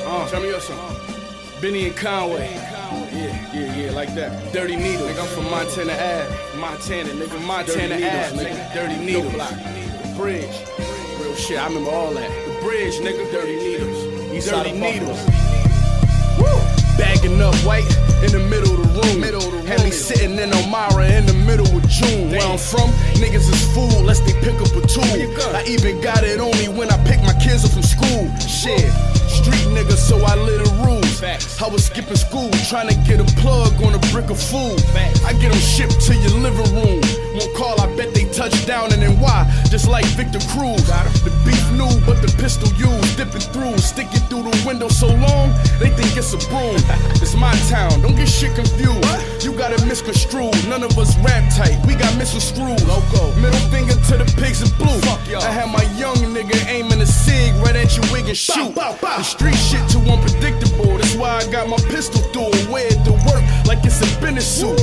Tell me your song. Benny and Conway. Yeah, like that. Dirty Needles. Nigga, I'm from Montana Ave. Montana, nigga. Montana Ave, nigga. Dirty Needles. The Bridge. Real shit, I remember all that. The Bridge, nigga. Dirty Needles. East Dirty Needles. Woo! Bagging up white in the middle of the room. Had me sitting in Elmira in the middle of June. Where I'm from, niggas is fool lest they pick up a tool. I even got it on me when I pick my kids up from school. Shit, street nigga, so I live the rules. I was skipping school, trying to get a plug on a brick of food. I get them shipped to your living room. Won't call, I bet they touch down and then why? Just like Victor Cruz. The beef new, but the pistol used. Dipping through, stick it through the window so long, they think it's a broom. It's my town, don't get shit confused. You got it misconstrued, none of us rap tight, we got misconstrued. Loco. Middle finger to the pigs in blue. I had my young nigga aiming a cig right at your wig and shoot. The street shit too unpredictable, that's why I got my pistol through and wear it to work like it's a business suit.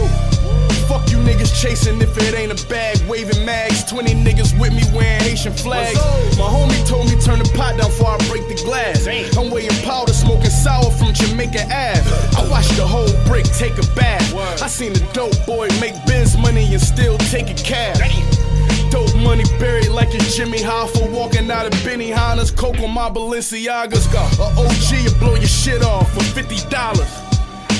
Fuck you niggas chasing if it ain't a bag, waving mags. 20 niggas with me wearing Haitian flags. My homie told me turn the pot down before I break the glass. I'm weighing powder, smoking sour from Jamaica Ave. I watched the whole brick take a bath. I seen a dope boy make biz money and still take a cab. Dope money buried like it's Jimmy Hoffa walking out of Benihana's, Coke on my Balenciagas. A OG will blow your shit off for $50.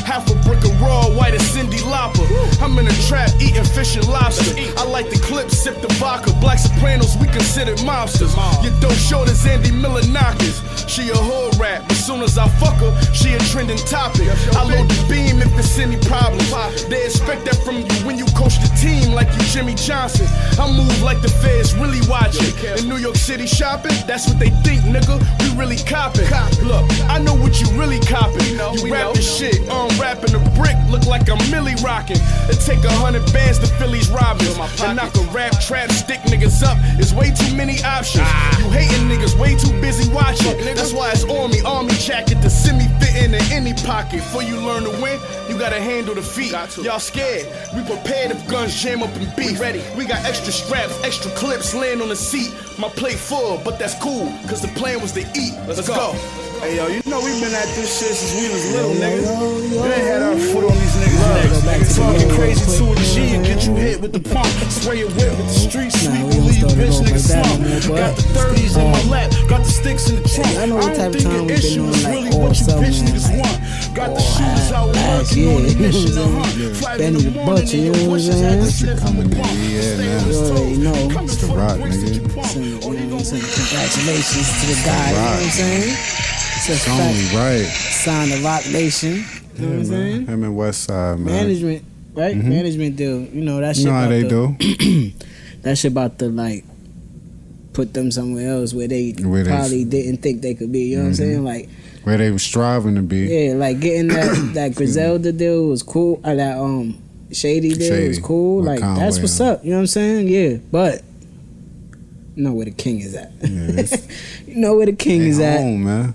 Half a brick of raw, white as Cindy Lauper. I'm in a trap eating fish and lobster. I like the clip, sip the vodka. Black Sopranos, we considered mobsters. Your dope short as Andy Milonakis. She a hood rat, but soon as I fuck her, she a trending topic. I load the beam if there's any problems. They expect that from you when you coach the team like you Jimmy Johnson. I move like the feds really watching. In New York City shopping, that's what they think, nigga. We really copping. Look, I know what you really copping. You rap this shit, rapping a brick, look like I'm Millie rocking. It take 100 bands to Phillies robbing. And knock a rap, trap, stick niggas up. It's way too many options. You hating niggas way too busy watching. That's why it's on me, army jacket to send me fitting in any pocket. Before you learn to win, you gotta handle the feet. Y'all scared? We prepared if guns jam up and beef. We got extra straps, extra clips laying on the seat. My plate full, but that's cool, cause the plan was to eat. Let's go. Hey yo, you know we been at this shit since we was little, niggas. We ain't had our foot on these niggas' necks. Talking crazy to a G and get you hit with the pump. Spray your whip with the street sweep, we leave bitch niggas slump. Got the 30s in my lap, got the sticks in the trunk. I don't think the issue is really what you bitch niggas want. Got the shooters out working on the mission to hunt. Flight in the morning and your bushes had to slip from the pump. You know, it's the rock, nigga. Congratulations to the guy, you know what I'm saying? It's only right. Sign the Rock Nation. You know what I'm saying? Him and West Side, man. Management, right? Mm-hmm. Management deal. You know that shit. You know how they do. That shit about to like put them somewhere else where they probably didn't think they could be. You know what I'm saying? Like where they were striving to be. Yeah, like getting that Griselda deal was cool. Or that Shady deal was cool. Like Conway, that's what's up. You know what I'm saying? Yeah, but. You know where the king is at. Yeah, you know where the king is at. They home, man.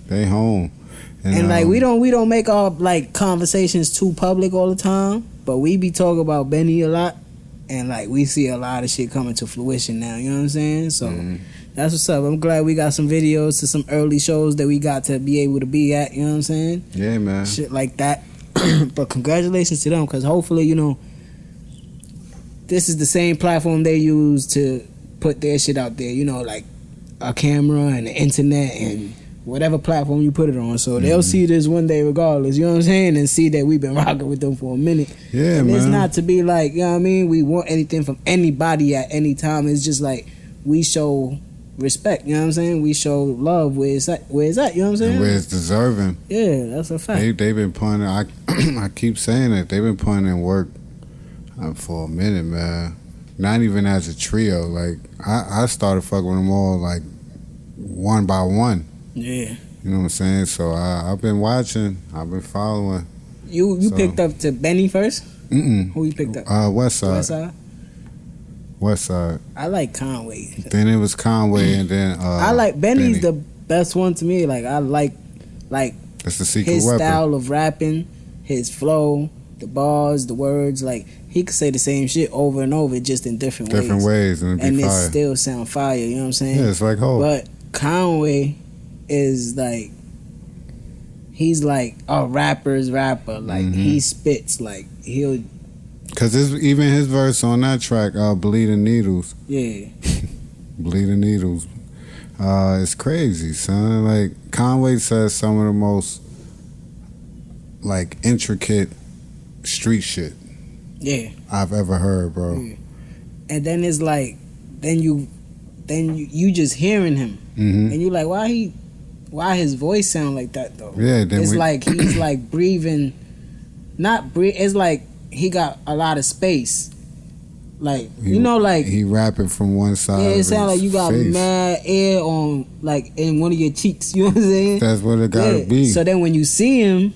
They home. And like we don't make our like conversations too public all the time, but we be talking about Benny a lot, and like we see a lot of shit coming to fruition now. You know what I'm saying? So that's what's up. I'm glad we got some videos to some early shows that we got to be able to be at. You know what I'm saying? Yeah, man. Shit like that. But congratulations to them, because hopefully, you know, this is the same platform they use to put their shit out there, you know, like a camera and the internet and whatever platform you put it on. So they'll see this one day regardless, you know what I'm saying, and see that we've been rocking with them for a minute. Yeah, and man. It's not to be like, you know what I mean, we want anything from anybody at any time. It's just like we show respect, you know what I'm saying? We show love where it's at, you know what I'm saying? And where it's deserving. Yeah, that's a fact. They've been putting, I keep saying it, they've been putting in work for a minute, man. Not even as a trio. Like I started fucking with them all like one by one. Yeah. You know what I'm saying? So I've been watching. I've been following. You picked up to Benny first? Who you picked up? West Side. West Side? West Side. I like Conway. Then it was Conway, and then I like Benny's the best one to me. Like I like that's the secret his weapon. style of rapping, his flow, the bars, the words. Like he could say the same shit over and over, just in different ways, and it still sound fire. You know what I'm saying? Yeah, it's like hope. But Conway is like he's like a rapper's rapper. Like he spits like he'll. Cause even his verse on that track, "Bleeding Needles." Yeah. Bleeding Needles. It's crazy, son. Like Conway says some of the most like intricate street shit I've ever heard, bro. Yeah. And then it's like, then you just hearing him, and you like, why his voice sound like that though? Yeah, then it's like he's like breathing, it's like he got a lot of space. Like like he rapping from one side. Yeah, it sounds like you got face. mad air on like in one of your cheeks. You know what I'm saying? That's what it gotta be. So then when you see him,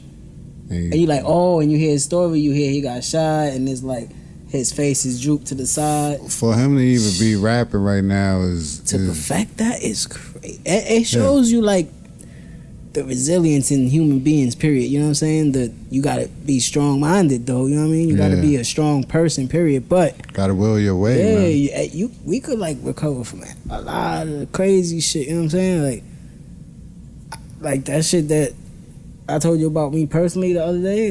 and you like, oh, and you hear his story, you hear he got shot, and it's like his face is drooped to the side. For him to even be rapping right now perfect that is crazy. It shows you like the resilience in human beings, period. You know what I'm saying? That you gotta be strong minded though, you know what I mean? You gotta be a strong person, period. But gotta will your way, man. We could like recover from a lot of crazy shit, you know what I'm saying? Like that shit that I told you about me personally the other day,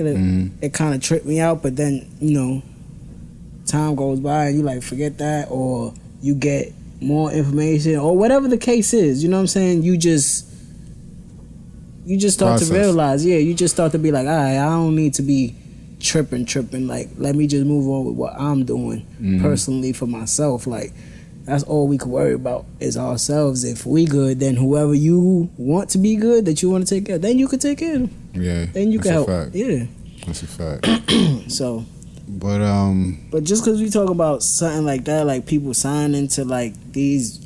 it kinda tripped me out, but then, time goes by and you like forget that, or you get more information, or whatever the case is, you know what I'm saying? You just start to realize, you just start to be like, all right, I don't need to be tripping. Like, let me just move on with what I'm doing personally for myself. Like, that's all we can worry about is ourselves. If we good, then whoever you want to be good, that you want to take care of, then you can take care of them. Yeah. Then you can help. Fact. Yeah. That's a fact. So. But just because we talk about something like that, like people signing to like these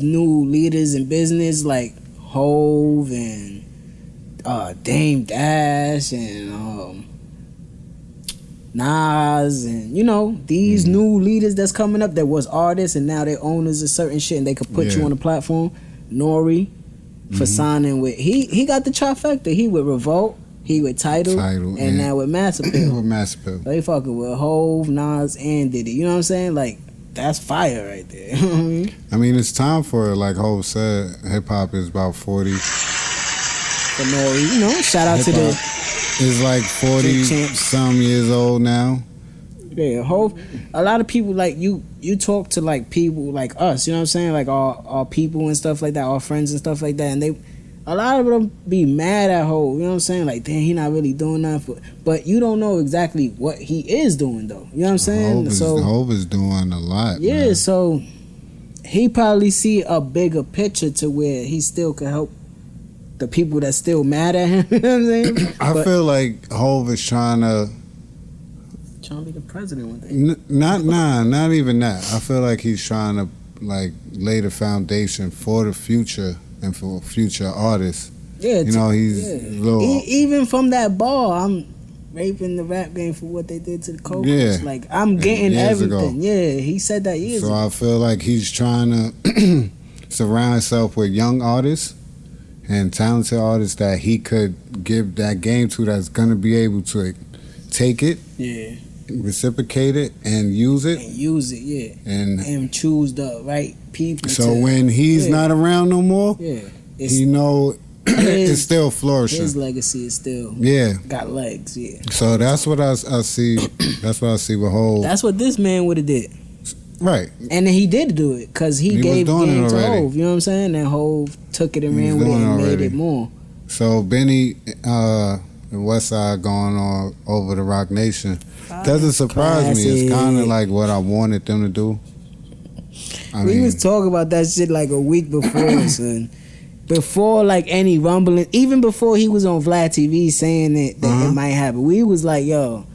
new leaders in business like Hove and Dame Dash and Nas and these new leaders that's coming up that was artists and now they're owners of certain shit and they could put you on the platform. Nori for signing with he got the trifecta. He with Revolt, he with Tidal and now with Mass Appeal. With Mass Appeal. So he fucking with Hove, Nas, and Diddy. You know what I'm saying? Like, that's fire right there. You know what I mean? I mean, it's time for it. Like Hov said, hip hop is about 40. For Nori, shout out to the. It's like 40 some years old now. Yeah, Hov. A lot of people like you talk to like people like us. You know what I'm saying? Like our people and stuff like that, our friends and stuff like that, and a lot of them be mad at Hov. You know what I'm saying? Like, damn, he not really doing nothing. But you don't know exactly what he is doing, though. You know what I'm saying? Hov is doing a lot. Yeah, man. so he probably see a bigger picture to where he still can help the people that still mad at him. You know what I'm saying? I feel like Hov is trying to be the president one day. Not even that. I feel like he's trying to like lay the foundation for the future. And for future artists, he's little. Even from that bar, I'm raping the rap game for what they did to the Cobras. Yeah. Like I'm getting everything. Ago. Yeah, he said that years ago. So I feel like he's trying to surround himself with young artists and talented artists that he could give that game to. That's gonna be able to take it, reciprocate it, and use it. And choose the right people. So when he's not around no more, it's still flourishing. His legacy is still got legs. Yeah. So that's what I see. That's what I see with Hov. That's what this man would have did. Right. And then he did do it because he gave game to Hov. You know what I'm saying? And Hov took it and ran with it and made it more. So Benny, the West Side going on over the Rock Nation doesn't surprise me. It's kind of like what I wanted them to do. We was talking about that shit like a week before, son. Before like any rumbling, even before he was on Vlad TV saying that it might happen, we was like, yo,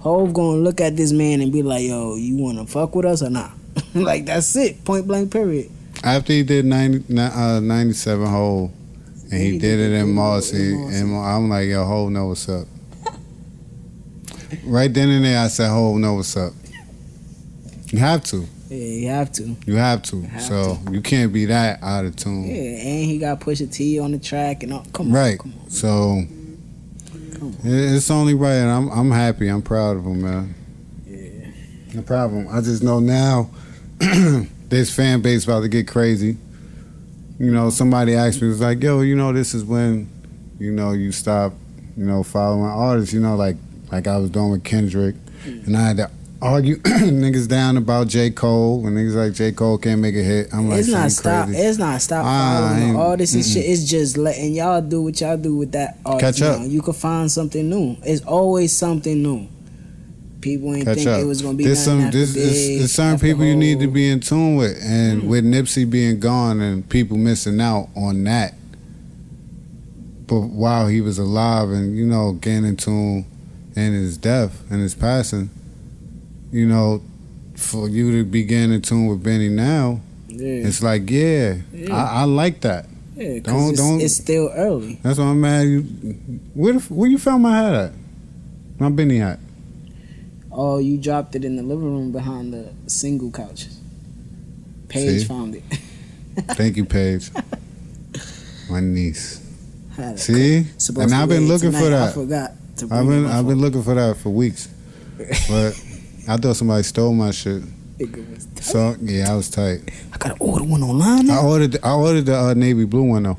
Hov gonna look at this man and be like, yo, you wanna fuck with us or not? Like, that's it, point blank, period. After he did 97 Hov, and he did it in Marcy, and I'm like, yo, Hov know what's up. Right then and there, I said, Hov know what's up. You have to. Yeah, you have to. You have to. You can't be that out of tune. Yeah, and he got Pusha T on the track and all. Come on. Right. Come on. So it's only right, and I'm happy. I'm proud of him, man. Yeah. No problem. I just know now this fan base about to get crazy. you know, somebody asked me, it was like, yo, you know, this is when, you know, you stop, you know, following artists, you know, like I was doing with Kendrick, and I had to argue niggas down about J. Cole, and niggas like J. Cole can't make a hit. I'm like, it's not stop. crazy. It's not stop following the artists and shit. It's just letting y'all do what y'all do with that art. Catch up. You can find something new. It's always something new. People ain't think it was gonna be. There's certain people you need to be in tune with, and with Nipsey being gone and people missing out on that. But while he was alive, and you know, getting in tune in his death and his passing, you know, for you to be getting in tune with Benny now, it's like, I like that. Yeah, don't. It's still early. That's why I'm mad. Where you found my hat at? My Benny hat. Oh, you dropped it in the living room behind the single couches. Paige found it. Thank you, Paige. My niece. See, and I've been looking for that. I forgot. I've been looking for that for weeks, but I thought somebody stole my shit. So yeah, I was tight. I gotta order one online now. I ordered the navy blue one though.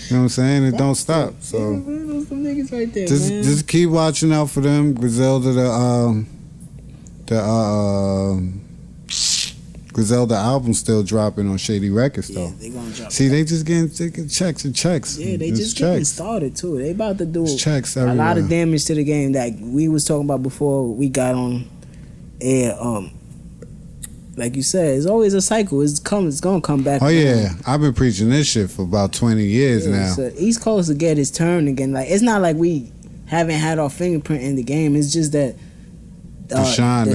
You know what I'm saying? It don't stop. So those some niggas right there, just keep watching out for them. Griselda, Griselda album still dropping on Shady Records though. Yeah, they gonna drop. See, they just getting checks and checks. Yeah, they just getting started too. They about to do checks a lot of damage to the game that we was talking about before we got on air. Like you said, it's always a cycle. It's gonna come back. Oh yeah, I've been preaching this shit for about 20 years now. So East Coast to get his turn again. Like it's not like we haven't had our fingerprint in the game. It's just that the South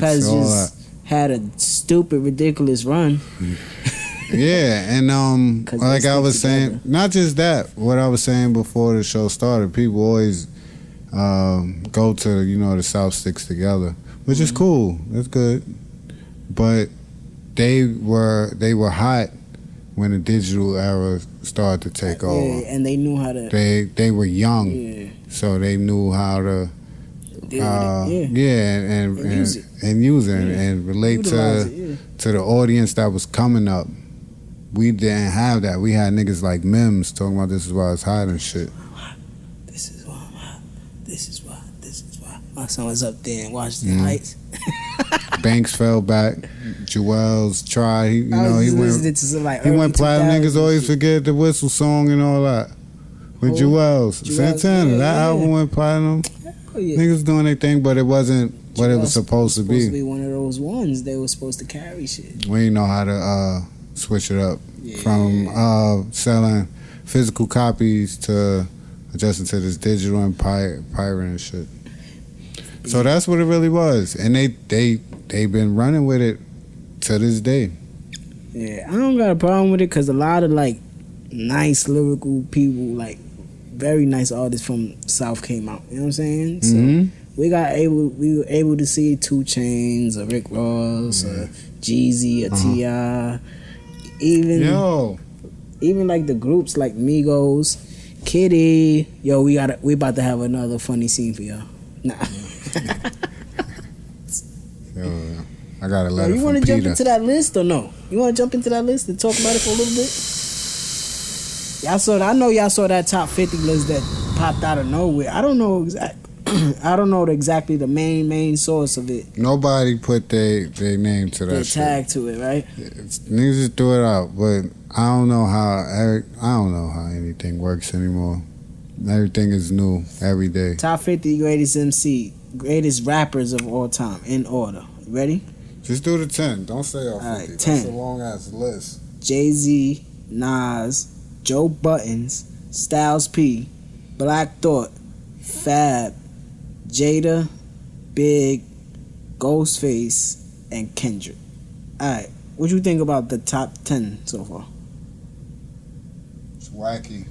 has just had a stupid, ridiculous run. Yeah, and like I was saying, not just that. What I was saying before the show started, people always go to the South sticks together, which is cool. That's good. But they were hot when the digital era started to take over. Yeah, and they knew how to. They were young, so they knew how to. And use it and relate to the audience that was coming up. We didn't have that. We had niggas like Mims talking about this is why it's hot and shit. This is why I'm hot. This is why. My son was up there and watched the lights. Banks fell back. Jewels tried. He went platinum. Niggas always forget the whistle song and all that. With Jewels. Santana. That album went platinum. Oh, yeah. Niggas doing their thing, but it wasn't what it was supposed to be. Supposed to be one of those ones they were supposed to carry shit. We didn't know how to switch it up from selling physical copies to adjusting to this digital and pirate and shit. So that's what it really was, and they been running with it to this day. Yeah, I don't got a problem with it because a lot of like nice lyrical people, like very nice artists from South came out. You know what I'm saying? So we were able to see 2 Chainz, a Rick Ross, a Jeezy, a T.I., even like the groups like Migos, Kitty. Yo, we about to have another funny scene for y'all. Nah. Yo, I got a letter you want to jump into that list or no? You want to jump into that list and talk about it for a little bit? I know y'all saw that top 50 list that popped out of nowhere. I don't know exactly the main source of it. Nobody put their name to that. Their tag to it, right? Niggas just threw it out, but I don't know how anything works anymore. Everything is new every day. Top 50 greatest rappers of all time in order. You ready? Just do the 10. Don't say all 50. Right, 10. That's a long ass list. Jay-Z, Nas, Joe Buttons, Styles P, Black Thought, Fab, Jada, Big, Ghostface, and Kendrick. Alright, what you think about the top 10 so far? It's wacky.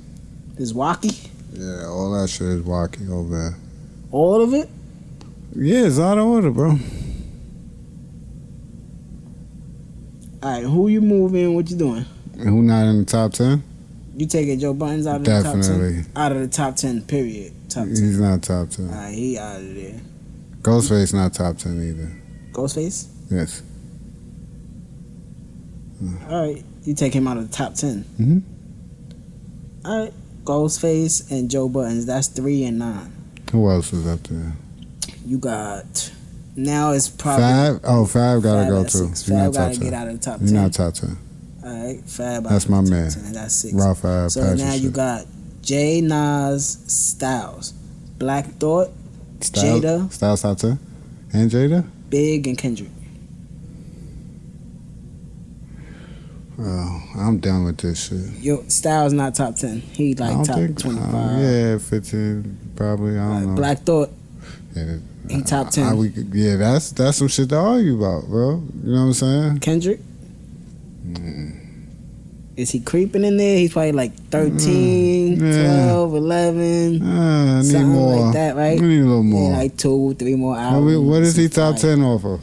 It's wacky? Yeah, all that shit is wacky over there. All of it? Yeah, it's out of order, bro. Alright, who you moving? What you doing? And who not in the top 10? You taking Joe Buttons out of the top 10? Out of the top 10, period. Top 10. He's not top 10. Alright, he out of there. Ghostface not top 10 either. Ghostface? Yes. All right, you take him out of the top 10. Mhm. All right, Ghostface and Joe Buttons. That's 3 and 9. Who else is up there? You got now it's probably Fab. Oh, Fab gotta Fab go at too. 6. You're Fab not top gotta 10. get out of the top You're 10. not top 10. All right, Fab. That's out my of the man. top 10. That's 6. Raw Fab. So Patrick now you shit. got Jay, Nas, Styles, Black Thought, Styles, Jada, Styles top 10. And Jada? Big, and Kendrick. Oh, I'm done with this shit. Yo, Styles not top 10. He I like don't top think, 25. yeah, 15, probably. I don't know. Black Thought, Yeah, he top 10. Yeah, that's some shit to argue about, bro. You know what I'm saying? Kendrick, Mm. is he creeping in there? He's probably like 13, Yeah. 12, 11. I need Something more. like that, right? We need a little more. Yeah, like 2, 3 more hours. What is he top 10 off of?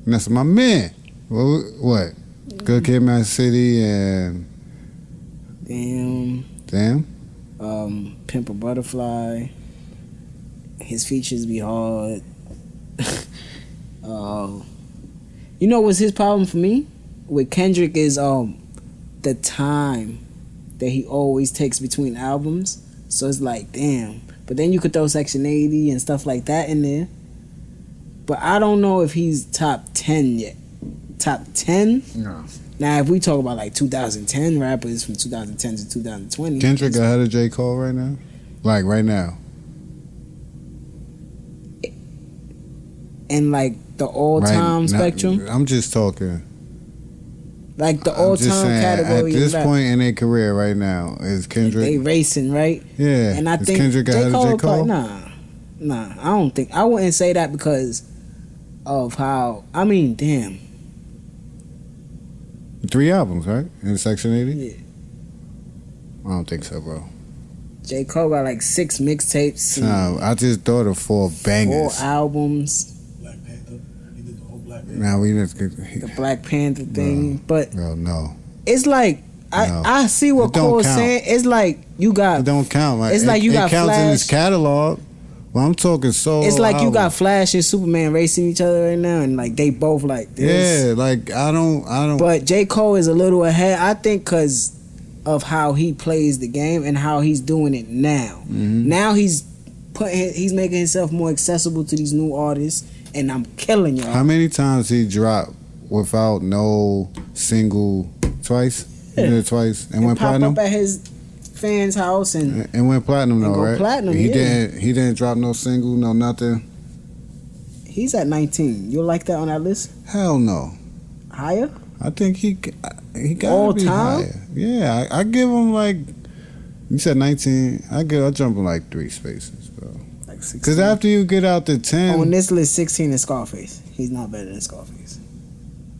And that's my man. What? Good Kid, Mad City, and Damn. damn. Pimp a Butterfly. His features be hard. You know what's his problem for me? With Kendrick is the time that he always takes between albums. So it's like, damn. But then you could throw Section 80 and stuff like that in there. But I don't know if he's top 10 yet. Top 10? No. Now, if we talk about like 2010 rappers from 2010 to 2020. Kendrick ahead of J. Cole right now? Like right now. And like the all-time Right, spectrum. I'm just talking. Like the I'm just all-time saying, category. at this of rap, point in their career right now, is Kendrick. they racing, right? Yeah. And I is think Kendrick J. ahead of J. Cole, Cole? nah. I don't think. I wouldn't say that because of how. I mean, damn. 3 albums, right? In Section 80? Yeah. I don't think so, bro. J. Cole got like 6 mixtapes. No, I just thought of 4 bangers. 4 albums. Black Panther. He did the whole Black Panther. Now we just The Black Panther thing, but Bro, no. it's like No. I see what It don't Cole's count. saying. It's like you got. It don't count. Like, It's like you got it counts in his Flash. catalog. Well, I'm talking solo. It's like you got albums. Flash and Superman racing each other right now, and like they both like this. Yeah, like I don't. But J. Cole is a little ahead, I think, because of how he plays the game and how he's doing it now. Mhm. Now he's making himself more accessible to these new artists, and I'm killing y'all. How many times he dropped without no single? Twice. He did it twice and went pop platinum. up at his fans' house and And went platinum And though, go right? platinum, He yeah. didn't. He didn't drop no single, no nothing. he's at 19. You like that on that list? Hell no. Higher? I think he got All to be time? higher. Yeah, I give him like. You said 19. I jump him like 3 spaces, bro. Like 16. Because after you get out to 10, On this list, 16 is Scarface. He's not better than Scarface.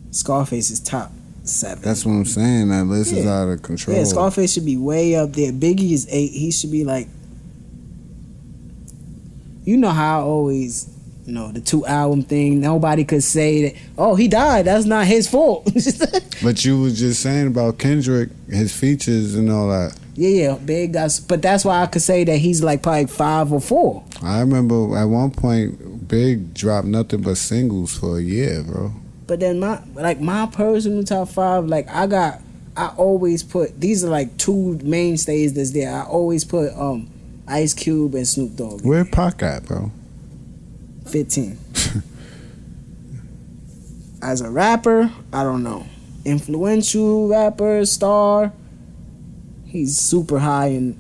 Scarface is top 7. that's what I'm saying. That list is Yeah. out of control. Yeah, Scarface should be way up there. Biggie is 8. He should be like. You know how I always, the 2 album thing. Nobody could say that. Oh, he died. That's not his fault. But you was just saying about Kendrick, his features and all that. yeah, Big guys. But that's why I could say that he's like probably 5 or 4. I remember at one point, Big dropped nothing but singles for a year, bro. But then my personal top 5, like I always put, these are like 2 mainstays that's there. I always put Ice Cube and Snoop Dogg. Where Pac at, bro? 15. As a rapper, I don't know. Influential rapper, star, he's super high in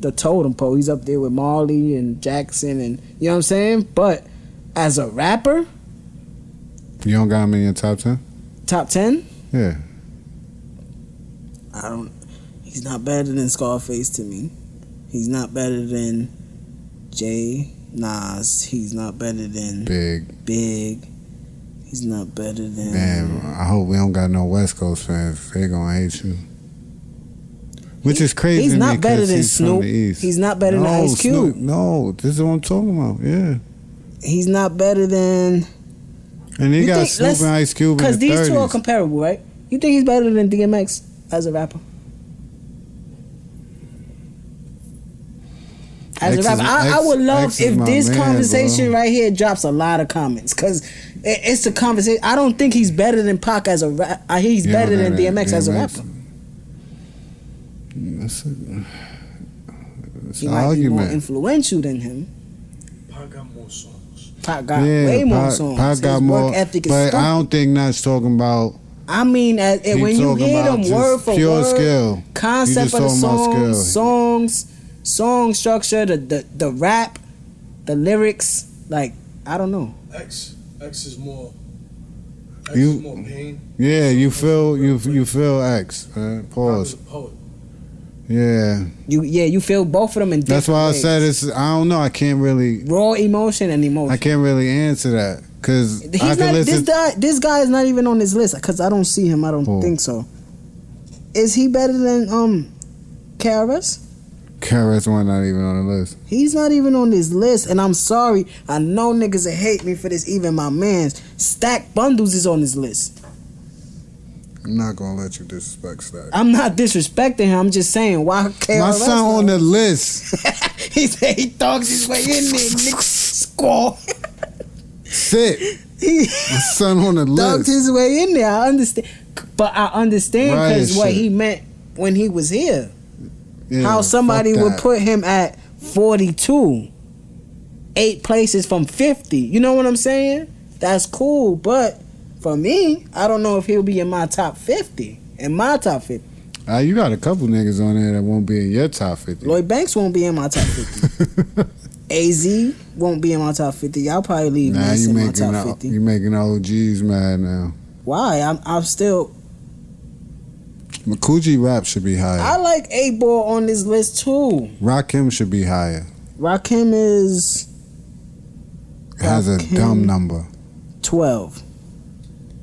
the totem pole. He's up there with Marley and Jackson and, you know what I'm saying? But as a rapper, You don't got him in your top 10? top 10, Yeah. he's not better than Scarface to me. He's not better than Jay, Nas. He's not better than Big. He's not better than. Damn, I hope we don't got no West Coast fans. They gonna hate you. Which is crazy. He's to me not better 'cause than he's from Snoop. the East. He's not better than Ice Cube. Snoop, no, this is what I'm talking about. Yeah. He's not better than. And he You got think- Snoop let's- and Ice Cube in Because the these 30s. two are comparable, right? You think he's better than DMX as a rapper? As X a rapper, is- I X- would love X is if my this man, conversation bro. right here drops a lot of comments. Because It's a conversation. I don't think he's better than Pac as a rap. He's better than DMX as a rapper. That's He an might argument. be more influential than him. Pac got more songs. Pac got way more songs. Pac got His more, work ethic is but stupid. I don't think Nas talking about. I mean, when you hear them word for pure word, skill. concept of the talking about song structure, the rap, the lyrics, like I don't know. X is more. X You- is more pain. Yeah, you feel X. Pac is Pause. a poet. Yeah, You feel both of them in different that's why I ways. said it's. I don't know. I can't really raw emotion and emotion. answer that because I He's can not listen. this guy is not even on this list because I don't see him. I don't Who? think so. Is he better than KRS? KRS One not even on the list. He's not even on this list, and I'm sorry. I know niggas that hate me for this. Even my man's Stack Bundles is on this list. I'm not gonna let you disrespect Stack. I'm not disrespecting him. I'm just saying why KRS. My son on the list. He said he thugs his way in there, nigga. Squall. Sit. He My son on the thugged list. his way in there. I understand, but I understand Right, because what shit. he meant when he was here. Yeah, How somebody fuck would that. put him at 42, 8 places from 50. You know what I'm saying? That's cool, but for me, I don't know if he'll be in my top 50. In my top 50. You got a couple niggas on there that won't be in your top 50. Lloyd Banks won't be in my top 50. AZ won't be in my top 50. Y'all probably leave Nah, Nas you in my making top 50. you making OGs mad now. Why? I'm still. Coogee rap should be I higher. like 8-Ball on this list too. Rakim should be higher. Rakim is It has a Rakim. dumb number. 12.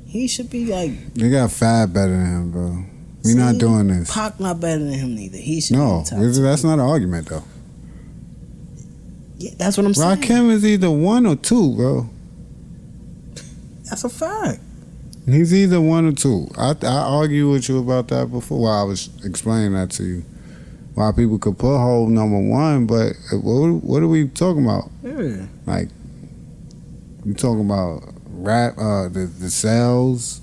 He should be like. They got Fab better than him, bro. We not See, doing this. Pac not better than him neither. He should No, be in the top that's not an argument though. Yeah, that's what I'm saying. Rakim is either 1 or 2, bro. That's a fact. He's either 1 or 2. I argued with you about that before while I was explaining that to you. Why people could put Hov number 1, but what are we talking about? Yeah. Like, we talking about rap, the sales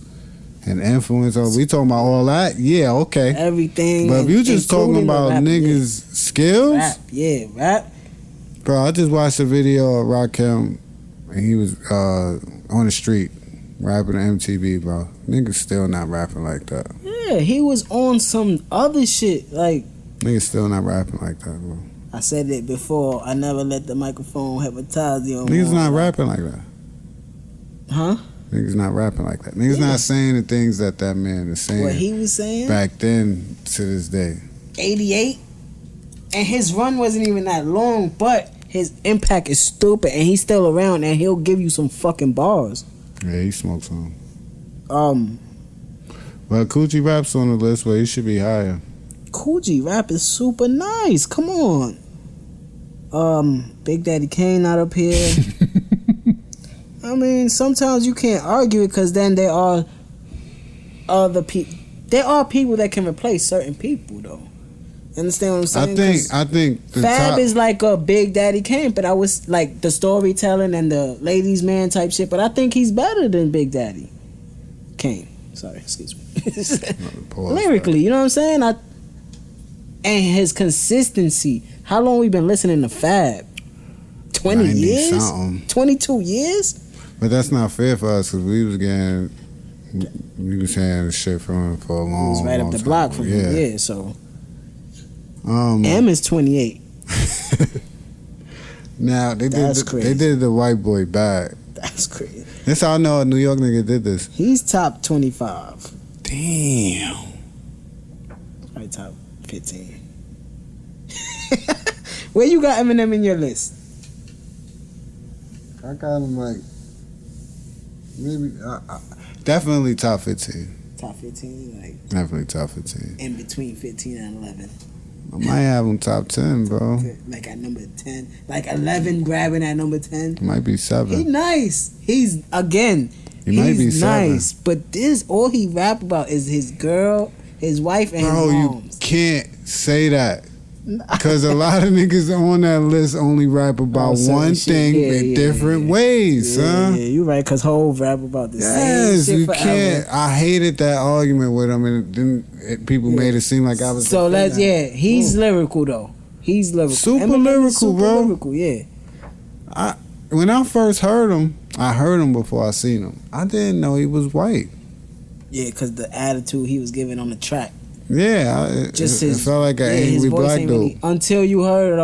and influence. We talking about all that? Yeah, okay. Everything. But if you just talking including the about rap, niggas' skills, rap. bro, I just watched a video of Rakim, and he was on the street rapping on MTV, bro. Niggas still not rapping like that. Yeah, he was on some other shit. Like Niggas still not rapping like that, bro. I said it before. I never let the microphone hypnotize you. Niggas not rapping like that. Huh? Niggas not rapping like that. Niggas not saying the things that man is saying What he was saying? back then to this day. 88, and his run wasn't even that long, but his impact is stupid, and he's still around, and he'll give you some fucking bars. Yeah, he smokes some. But Coogee Rap's on the list, but he should be higher. Coogee rap is super nice. Come on. Big Daddy Kane not up here. I mean, sometimes you can't argue it because then there are other people. There are people that can replace certain people, though. Understand what I'm saying? I think the Fab top, is like a Big Daddy Kane, but I was like the storytelling and the ladies' man type shit. But I think he's better than Big Daddy Kane. Sorry, excuse me. pause, Lyrically, you know what I'm saying? And his consistency. How long we been listening to Fab? 20 90 years? something. 22 years? But that's not fair for us because we was hearing the shit from him for a long, It was right long up the time. block from him. Yeah, so M M is 28. Now That's they crazy. did the white boy bad. That's crazy. That's how I know a New York nigga did this. He's top 25. Damn. Probably top 15. Where you got Eminem in your list? I got him like maybe definitely top 15. Top 15, like Definitely top 15. in between 15 and 11. I might have him top 10, bro. Like at number 10. Like 11 grabbing at number 10. Might be He 7. nice. He's again. He might be 7. nice, but this all he rap about is his girl, his wife, and Bro, his you moms. can't say that. Because a lot of niggas on that list only rap about one thing in different ways, son. Yeah, you right, because whole rap about the same Yes, shit you forever. can't. I hated that argument with him, and then people made it seem like I was. So he's lyrical though. He's lyrical. Super Eminem is lyrical, super bro. Lyrical, yeah. When I first heard him, I heard him before I seen him. I didn't know he was white. Yeah, because the attitude he was giving on the track. Yeah, it felt like an angry black dude. Really, until you heard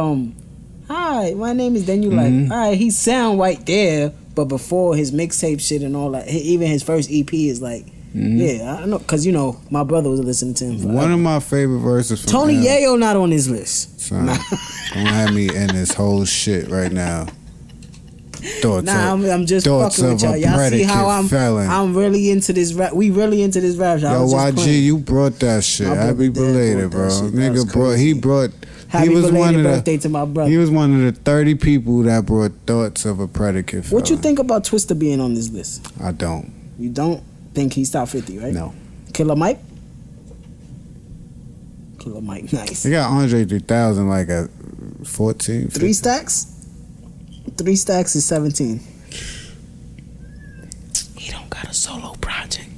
hi, my name is. Then you like, all right, he sound white there, but before his mixtape shit and all that, even his first EP is like, yeah, I know, because you know my brother was listening to him. One of my favorite verses from Tony him, Yayo not on his list. Son, don't have me in this whole shit right now. I'm just fucking with y'all. Y'all see how I'm really into this rap. We really into this rap. Yo, YG, you brought that shit. Happy belated, bro. Nigga brought. Happy belated birthday to my brother. He was one of the 30 people that brought Thoughts of a Predicate Felon. What you think about Twista being on this list? I don't. You don't think he's top 50, right? No. Killer Mike? Killer Mike, nice. He got Andre 3000 like at 14. 15. 3 stacks? 3 stacks is 17. He don't got a solo project.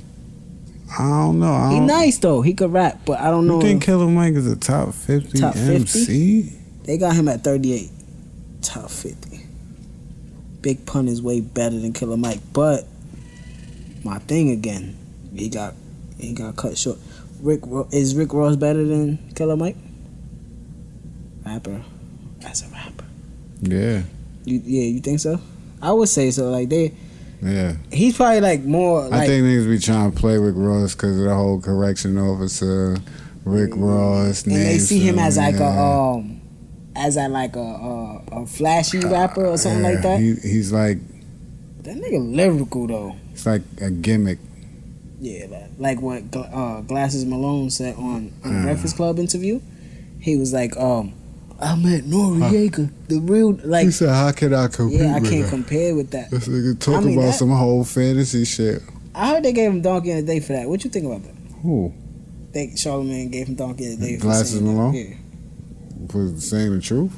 I don't know. He nice though. He could rap, but I don't know. You think Killer Mike is a top 50 MC? They got him at 38. Top 50. Big Pun is way better than Killer Mike, but my thing again, he got cut short. Is Rick Ross better than Killer Mike? Rapper, as a rapper. Yeah. You think so? I would say so. Like yeah. He's probably like more. I think niggas be trying to play Rick Ross because of the whole correction officer, Rick Ross. And they see him as like a flashy rapper or something like that. He's like that nigga lyrical though. It's like a gimmick. Yeah, like what Glasses Malone said on the Breakfast Club interview. He was like, I met Noriega, the real like. He said, "How can I compare?" Yeah, I can't compare with that. This nigga talking about some whole fantasy shit. I heard they gave him Donkey in the Day for that. What you think about that? Who? Charlamagne gave him Donkey in the Day. Glasses Malone. Yeah. For saying the truth.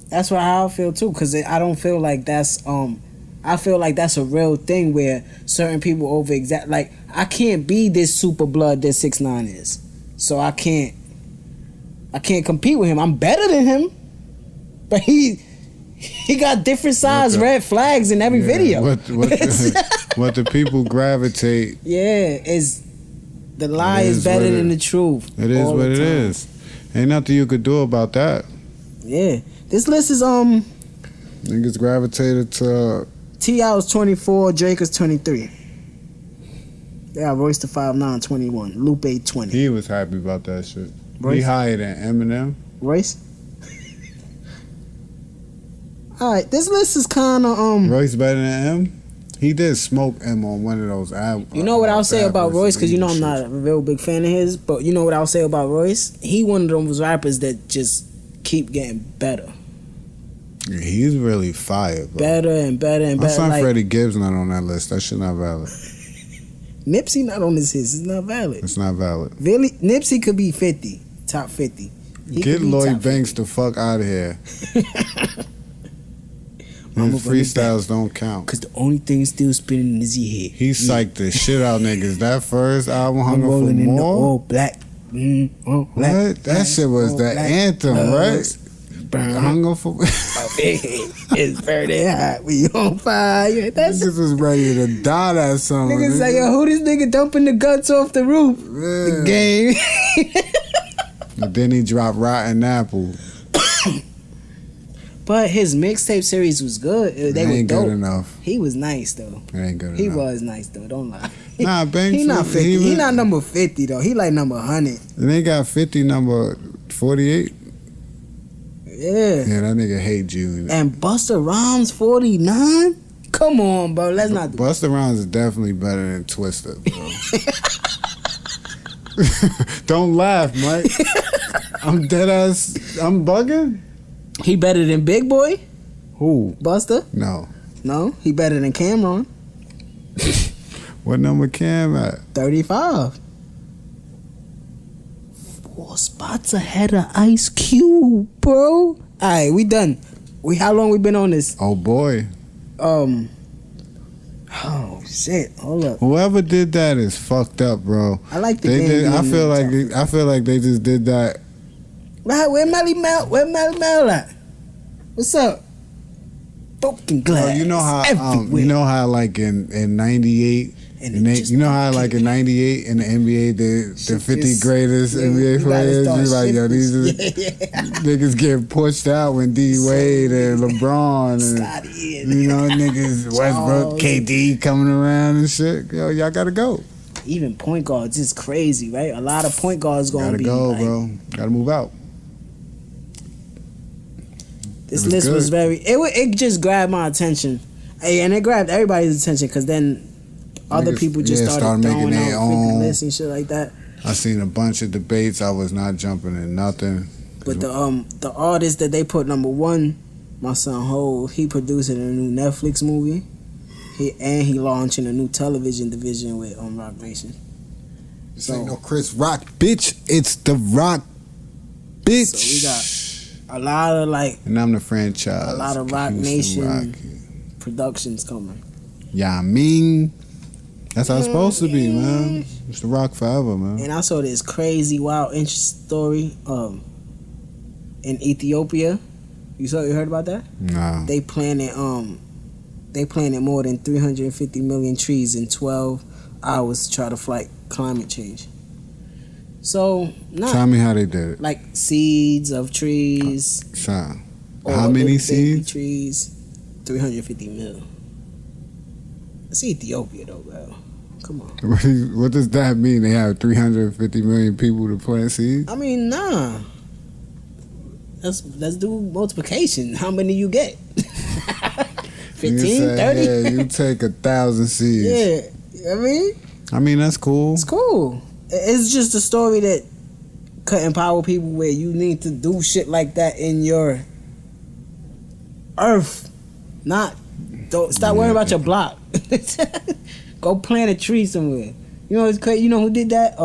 That's how I feel too, because I don't feel like that's I feel like that's a real thing where certain people over exact. Like I can't be this super blood that 6ix9ine is, so I can't compete with him. I'm better than him, but he got different size red flags in every video. What the people gravitate. Yeah, is the lie is better than the truth. It is what it is. Ain't nothing you could do about that. Yeah, this list is niggas gravitated to. T.I. was 24, Drake was 23. They got Royce the 5'9", 21, Lupe 20. He was happy about that shit. Royce? He higher than Eminem. Royce? Alright, this list is kinda Royce better than M? He did smoke M on one of those albums. You know what I'll say about Royce, because you know I'm not a real big fan of his, but you know what I'll say about Royce? He one of those rappers that just keep getting better. Yeah, he's really fire, bro. Better and better and better. My son Freddie Gibbs not on that list. That shit not valid. Nipsey not on this list. It's not valid. It's not valid. Really? Nipsey could be 50. Top 50. Get Lloyd Banks the fuck out of here. His freestyles don't count. Because the only thing still spinning is his head. He psyched the shit out niggas. That first album, Hunger for in More. All black. All black. What? That shit was the anthem, right? Hunger for It's burning hot. We on fire. Niggas was ready to die that summer. Niggas say, yo, who this nigga dumping the guts off the roof? Yeah. The game. And then he dropped Rotten Apple. But his mixtape series was good. They ain't were dope. good enough. He was nice though. It ain't good enough. He was nice though. Don't lie. Nah, Banks. He not 50. He not number 50 though. He like number 100. And they got 50 number 48. Yeah. Yeah, that nigga hate you. And Busta Rhymes 49. Come on, bro. Let's not. Busta Rhymes is definitely better than Twista, bro. Don't laugh, Mike. I'm dead ass. I'm bugging. He better than Big Boy? Who? Busta? No. No, he better than Cameron. What number Cam at? 35. 4 spots ahead of Ice Cube, bro. Alright, we done. How long we been on this? Oh boy. Oh shit! Hold up. Whoever did that is fucked up, bro. I like the They game. did. I feel like they just did that. Where Melly Mel at? What's up? Broken glass. Bro, you know how like in '98. And And you know how like in '98 in the NBA the 50 greatest NBA players, you like, yo, these is niggas get pushed out when D Wade and LeBron and you know niggas Westbrook, KD coming around and shit. Yo, y'all gotta go. Even point guards is crazy, right? A lot of point guards gonna Gotta be go, like, bro. Gotta move out. This list was very. It just grabbed my attention, and it grabbed everybody's attention because then other Niggas, people just started making throwing their out 50 own lists and shit like that. I seen a bunch of debates. I was not jumping in nothing. But the artist that they put number one, my son Ho, he producing a new Netflix movie. He launching a new television division with Rock Nation. This ain't no Chris Rock, bitch. It's the Rock, bitch. So we got a lot of like, and I'm the franchise. a lot of Rock Nation productions coming. Yeah, I mean, that's how it's supposed to be, man. It's the Rock forever, man. And I saw this crazy, wild, interesting story in Ethiopia. You heard about that? No. They planted more than 350 million trees in 12 hours to try to fight climate change. So, Tell me how they did it. like seeds of trees. Son. or How many baby seeds? trees? 350 mil. It's Ethiopia though, bro. Come on. What does that mean? They have 350 million people to plant seeds? I mean, nah. Let's do multiplication. How many you get? 15, You say, 30? yeah, you take 1,000 seeds. Yeah. I mean, that's cool. It's cool. It's just a story that could empower people where you need to do shit like that in your earth. Don't stop worrying about your block. Go plant a tree somewhere. You know it's crazy. You know who did that?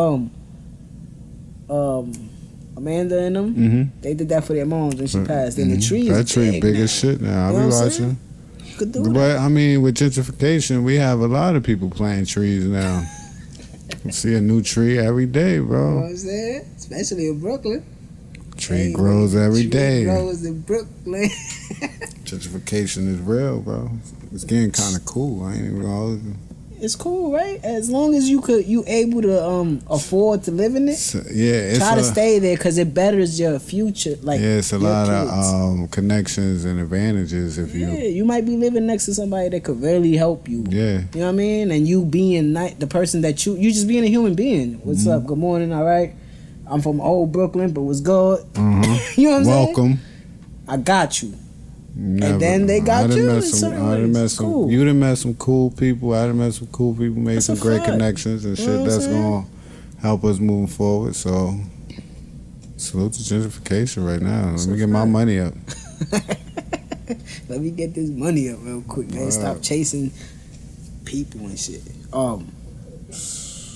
Amanda and them. Mm-hmm. They did that for their moms when she passed. And the tree is that tree big now. as shit now. You know I'll be what I'm watching. You could do But that. I mean, with gentrification, we have a lot of people planting trees now. You see a new tree every day, You know bro. what I'm saying? Especially in Brooklyn. Tree grows every day. Tree grows in Brooklyn. Gentrification is real, bro. It's getting kind of cool. I ain't even gonna. It's cool, right? As long as you able to afford to live in it. Yeah, Try to stay there because it betters your future. Like, yeah, it's a your lot kids. of connections and advantages if Yeah, you. you might be living next to somebody that could really help you. Yeah. You know what I mean? And you being the person that you just being a human being. What's up? Good morning. All right. I'm from old Brooklyn, but what's good? Mm-hmm. You know what I'm saying? Welcome. I got you. Never. then they got I done you met in some. certain I done ways. met It's some. cool. You done met some cool people. I done met some cool people. Made That's some a great fact. connections and You shit. know what I'm That's saying? gonna help us moving forward. So, salute to gentrification right now. Let me get my money up. Let me get this money up real quick, man. Stop chasing people and shit.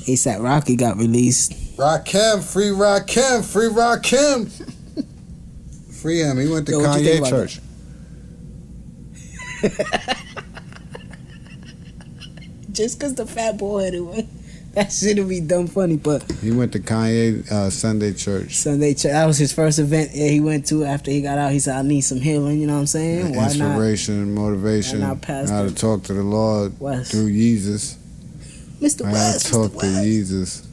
ASAP Rocky got released. Rakim, free Rakim, free Rakim. Free him. He went to Yo, what you think Kanye about church. Just because the fat boy had it, man. That shit'll be dumb funny, but He went to Kanye Sunday church. Sunday church, that was his first event he went to after he got out. He said, I need some healing, you know what I'm saying? Why not? Inspiration, motivation, why not pass how to the- talk to the Lord West. through Jesus. Mr. How to West, talk Mr. to West. Jesus.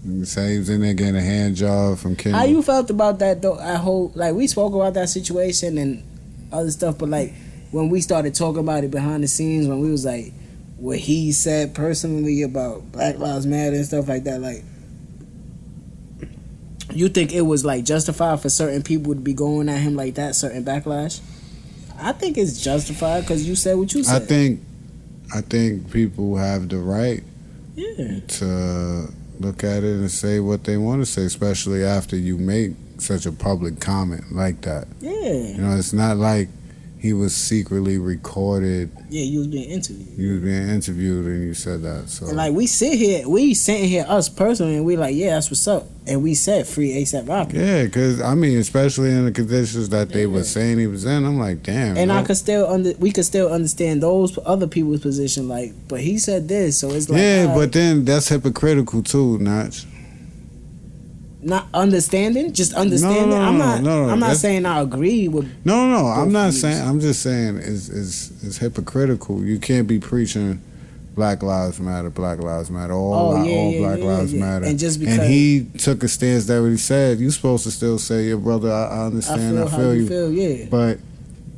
He said he was in there getting a hand job from Kendall. How you felt about that, though? I hope, like, we spoke about that situation and other stuff, but, like, when we started talking about it behind the scenes, when we was, like, what he said personally about Black Lives Matter and stuff like that, like, you think it was, like, justified for certain people to be going at him like that, certain backlash? I think it's justified because you said what you said. I think people have the right Yeah. to look at it and say what they want to say, especially after you make such a public comment like that. Yeah. You know, it's not like he was secretly recorded. Yeah, you was being interviewed. You was being interviewed, and you said that. So And like we sitting here, us personally, and we like, yeah, that's what's up. And we said free ASAP Rocky. yeah, because I mean, especially in the conditions that they were saying he was in, I'm like, damn. And bro. we could still understand those other people's position, like, but he said this, so it's like, yeah, all but right. then that's hypocritical too, Notch. Not understanding, just understanding. No, I'm not that's- saying I agree with. No, I'm not views. saying. I'm just saying it's hypocritical. You can't be preaching Black Lives Matter, Black Lives Matter, all Black Lives Matter. And just because he took a stance that what he said, you supposed to still say, "Yeah, brother, I understand, I how feel you you." feel, yeah. But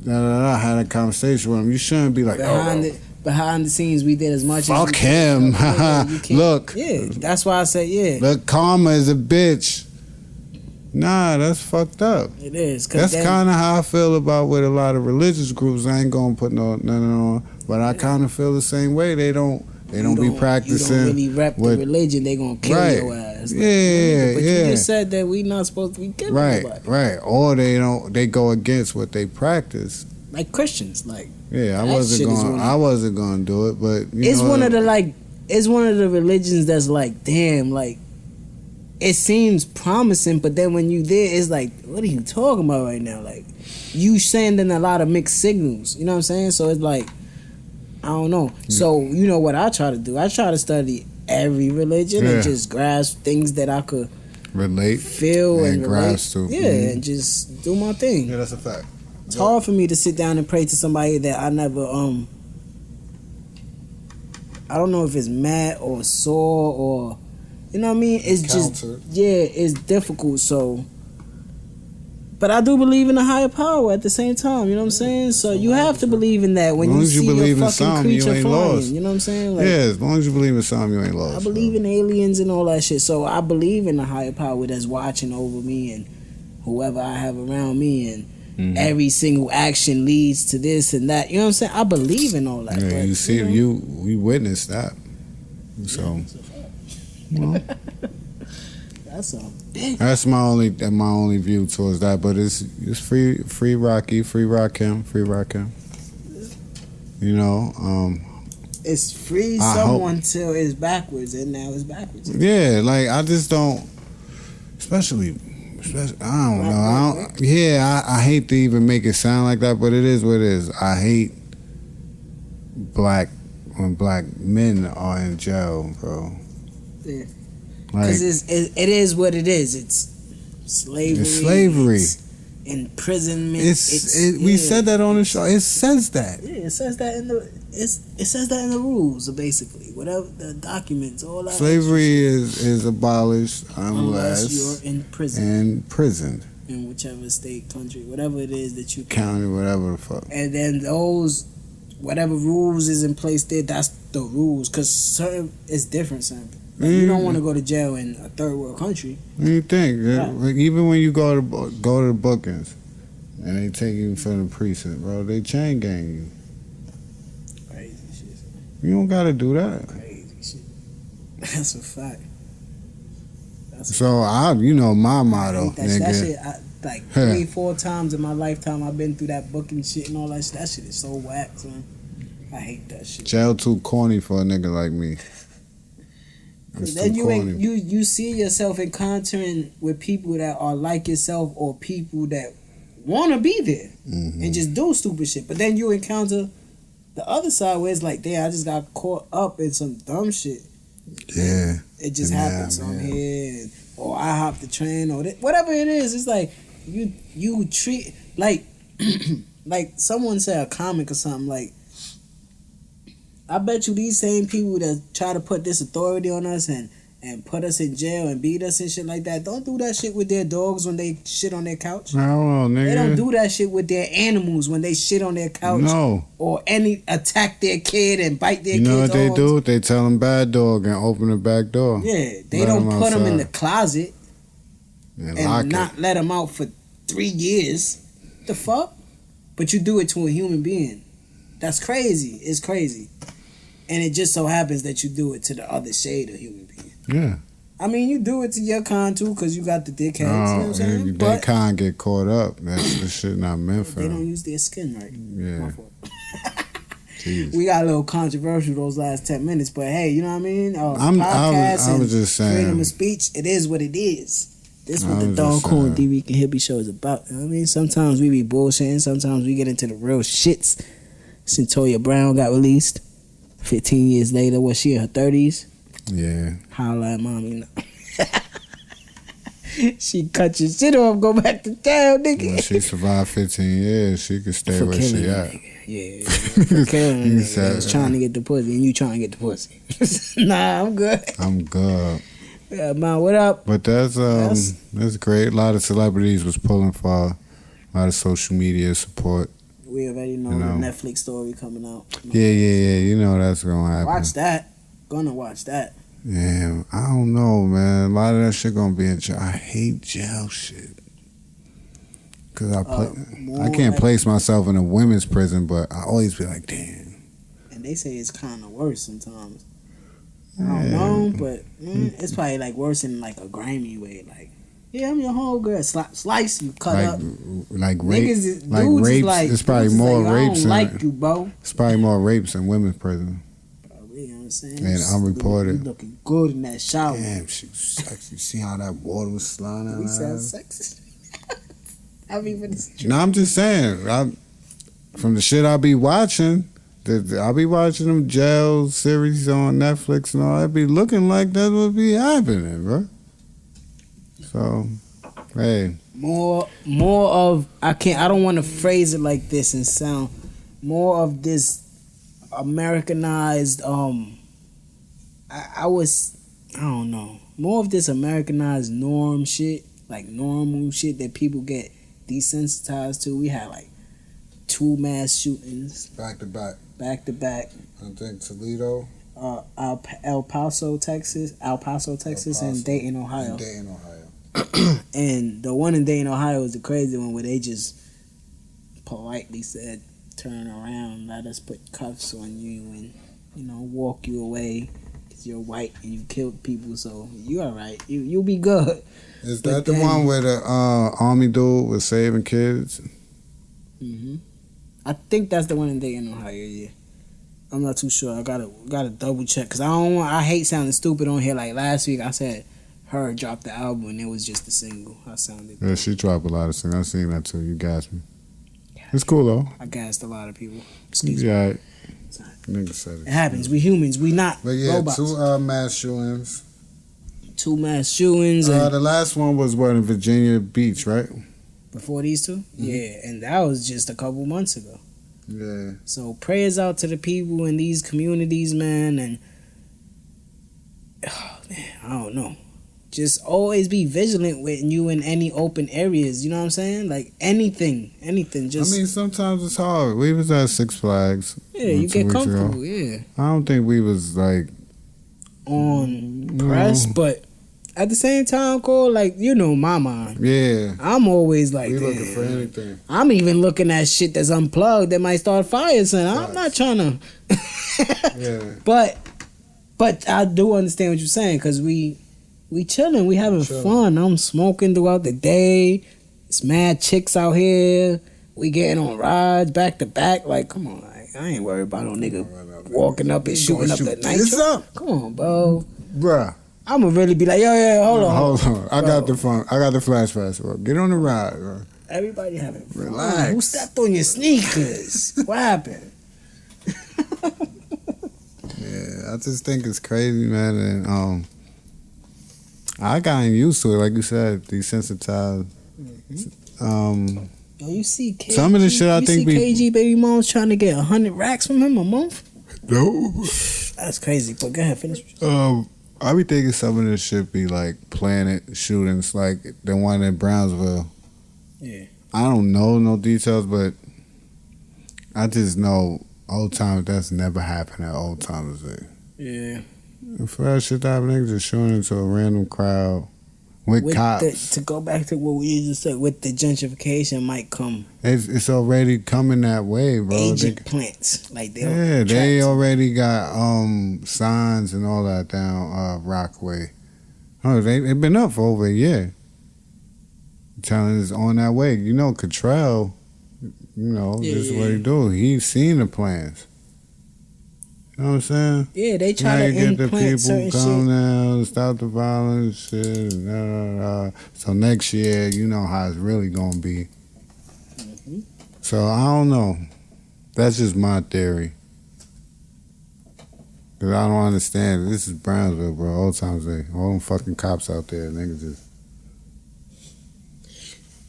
I had a conversation with him. You shouldn't be like, Behind the scenes, we did as much. Fuck as him. You can't- Look. Yeah, that's why I said yeah. Look, karma is a bitch. Nah, that's fucked up. It is. That's kind of how I feel about with a lot of religious groups. I ain't gonna put nothing on, but I kind of feel the same way. They don't be practicing. You don't really rep the what- religion. They gonna kill Right. your ass. Like, Yeah, but yeah. you just said that we not supposed to be killing nobody. Right. Or they don't. They go against what they practice. Like Christians, like Yeah, That shit is one of- I wasn't gonna do it, but you it's know, one of the like it's one of the religions that's like damn like. It seems promising, but then when you there, it's like, what are you talking about right now? Like, you sending a lot of mixed signals. You know what I'm saying? So it's like, I don't know. So you know what I try to do? I try to study every religion and just grasp things that I could relate, feel and grasp relate. to. Yeah, and just do my thing. Yeah, that's a fact. It's hard for me to sit down and pray to somebody that I never I don't know if it's mad or sore or you know what I mean? It's just it's difficult. So, but I do believe in a higher power at the same time. You know what I'm saying? So you have to believe in that when As long you as you see believe your in fucking something, you creature ain't flying. lost. You know what I'm saying? Like, Yeah, as long as you believe in something, you ain't lost. I believe in aliens and all that shit. So I believe in a higher power that's watching over me and whoever I have around me and every single action leads to this and that. You know what I'm saying? I believe in all that. Yeah, but, you see, we witnessed that. So, you know, that's my only view towards that. But it's free Rocky, free Rakim, free Rakim. You know, it's free someone till it's backwards, and now it's backwards. Yeah, like I just don't, especially I don't know. I hate to even make it sound like that, but it is what it is. I hate when black men are in jail, bro. Yeah. Like, Because it is what it is. It's slavery. It's slavery. It's imprisonment. We said that on the show. It says that. Yeah, it says that in the rules, basically. Whatever the documents, all that. Slavery is abolished unless unless you're in prison. and prisoned. In whichever state, country, whatever it is that you County, whatever the fuck. And then whatever rules is in place there, that's the rules. Because certain, it's different, son. Like, you don't want to go to jail in a third world country. What do you think? Right. Like, even when you go to the bookings and they take you from the precinct, bro, they chain gang you. Crazy shit. You don't gotta do that. Crazy shit. That's a fact. So my motto, that nigga. shit, like 3-4 times in my lifetime, I've been through that booking shit and all that shit. That shit is so whack, son. I hate that shit. Jail too corny for a nigga like me. It's Then too corny. you see yourself encountering with people that are like yourself or people that want to be there and just do stupid shit. But then you encounter the other side where it's like, damn, I just got caught up in some dumb shit. Yeah. It just happened. So I'm here, or I hopped the train, or whatever it is. It's like you treat like like someone said a comic or something like. I bet you these same people that try to put this authority on us and put us in jail and beat us and shit like that don't do that shit with their dogs when they shit on their couch. I don't know, nigga. They don't do that shit with their animals when they shit on their couch. No. Or attack their kid and bite their kids. You know what they do? They tell them bad dog and open the back door. Yeah, they don't put them in the closet and not let them out for 3 years. The fuck? But you do it to a human being. That's crazy. It's crazy. And it just so happens that you do it to the other shade of human being. Yeah. I mean, you do it to your con too, because you got the dickheads. You know what I'm saying? They But can't get caught up. That's the shit not meant for they them. don't use their skin right. Yeah. My fault. Jeez. We got a little controversial those last 10 minutes, but hey, you know what I mean? I was just saying. Freedom of speech, it is what it is. This is what I the was Dog just Cool and saying. Drican Hippie show is about. You know what I mean? Sometimes we be bullshitting, sometimes we get into the real shits. Centoya Brown got released 15 years later. Was she in her 30s? Yeah. Holla at mommy now. She cut your shit off, go back to jail, nigga. When she survived 15 years, she could stay For where killing she a at. nigga. Yeah, for killing a You nigga. said I was that. trying to get the pussy, and you trying to get the pussy. Nah, I'm good. I'm good. Yeah, man, what up? But that's great. A lot of celebrities was pulling for a lot of social media support. We already know, You know. the Netflix story coming out. Yeah. You know that's gonna happen. Watch that. Gonna watch that. Yeah, I don't know, man. A lot of that shit gonna be in jail. I hate jail shit. Cause I can't place myself in a women's prison, but I always be like, damn. And they say it's kind of worse sometimes. I don't know, but it's probably like worse in like a grimy way. Like, yeah, I'm your homegirl. Slice you, cut up. Like rape, Niggas is, like dudes is rapes. like, It's probably dudes is more like, rapes. I don't like you, bro. It's probably more rapes in women's prison. You know what I'm saying? And unreported. You looking good in that shower. Damn, she was sexy. See how that water was sliding out We her sound ass? sexist. I mean, for this. No, I'm just saying. From the shit I be watching, I be watching them jail series on Netflix and all. I be looking like that would be happening, bro. So, hey, More of I don't want to phrase it like this and sound more of this Americanized I don't know, more of this Americanized norm shit, like normal shit that people get desensitized to. We had like 2 mass shootings back to back. back. I think Toledo, El Paso, Texas, and Dayton, Ohio. And the one in Dayton, Ohio was the crazy one where they just politely said, turn around, let us put cuffs on you and, walk you away because you're white and you killed people, so you all right. You'll be good. Is But that the then- one where the army dude was saving kids? Mm-hmm. I think that's the one in Dayton, Ohio, yeah. I'm not too sure. I gotta double check because I hate sounding stupid on here. Like last week I said her dropped the album and it was just a single. I sounded Yeah, she dropped a lot of things. I seen that too. You gassed me. It's cool though. I gassed a lot of people. Excuse me. Yeah, nigga said It happens. We humans. We not But yeah, robots. 2 mass shootings. 2 mass shootings and The last one was in Virginia Beach, right? before these 2? Yeah, and that was just a couple months ago. Yeah. So prayers out to the people in these communities, man, and I don't know. Just always be vigilant when you in any open areas. You know what I'm saying? Like anything. Just I mean, sometimes it's hard. We was at Six Flags. yeah, you 2 get weeks comfortable. ago. Yeah, I don't think we was like on press, but at the same time, Cole, like my mind. yeah. I'm always like, We damn. looking for anything. I'm even looking at shit that's unplugged that might start fires, and I'm not trying to. Yeah. But I do understand what you're saying because we chilling, we having fun. I'm smoking throughout the day. It's mad chicks out here. We getting on rides back to back. Like, come on, I ain't worried about no nigga walking up and shooting up the night. Come on, bro. Bruh. I'm gonna really be like, yo, hold on. Hold on. I Bro. got the phone. I got the flash pass. Bro. Get on the ride, bro. Everybody having fun. Relax. Who stepped on your sneakers? What happened? Yeah, I just think it's crazy, man, and I gotten used to it, like you said, desensitized. Yo, you see KG, Some of the shit I think KG baby mom's trying to get 100 racks from him a month? No. That's crazy, but go ahead, finish. I be thinking some of this shit be like planet shootings, like the one in Brownsville. Yeah. I don't know no details, but I just know old times, that's never happened at Old Timers Day. Yeah. And for that shit to happen, niggas just shooting into a random crowd with cops. To go back to what we just said, with the gentrification might come It's already coming that way, bro. agent plants. Like they They already got signs and all that down Rockaway. Oh, they've been up for over a year. Talent is on that way. You know, Cottrell, this is what he do. He's seen the plans. You know what I'm saying? Yeah, they try now to you get the implant people certain calm shit. down, stop the violence, shit. So next year, you know how it's really gonna be. Mm-hmm. So I don't know. That's just my theory. Cause I don't understand. This is Brownsville, bro. Old times day. All them fucking cops out there, niggas just.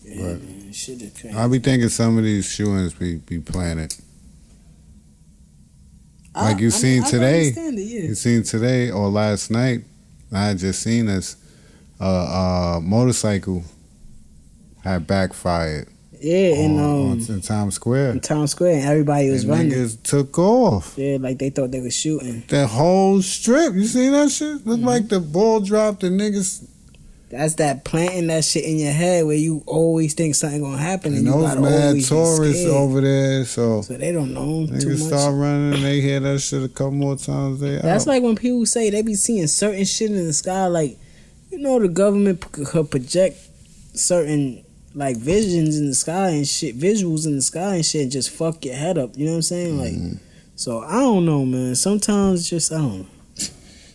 Yeah, But man, shit is crazy. I be thinking some of these shootings be planted. Like you seen I today. understand it, yeah. You seen today or last night? I had just seen this motorcycle had backfired. Yeah, in Times Square. in Times Square, and everybody was And running. niggas took off. Yeah, like they thought they were shooting. That whole strip, you see that shit? Mm-hmm. Look like the ball dropped and niggas. That's that planting that shit in your head where you always think something gonna happen, and And you those gotta mad always be tourists scared. over there, so So they don't know too niggas much. start running. They hear that shit a couple more times. That's like when people say they be seeing certain shit in the sky, like, the government could project certain like visions in the sky and shit, visuals in the sky and shit, and just fuck your head up. You know what I'm saying? Like, so I don't know, man. Sometimes just I don't know.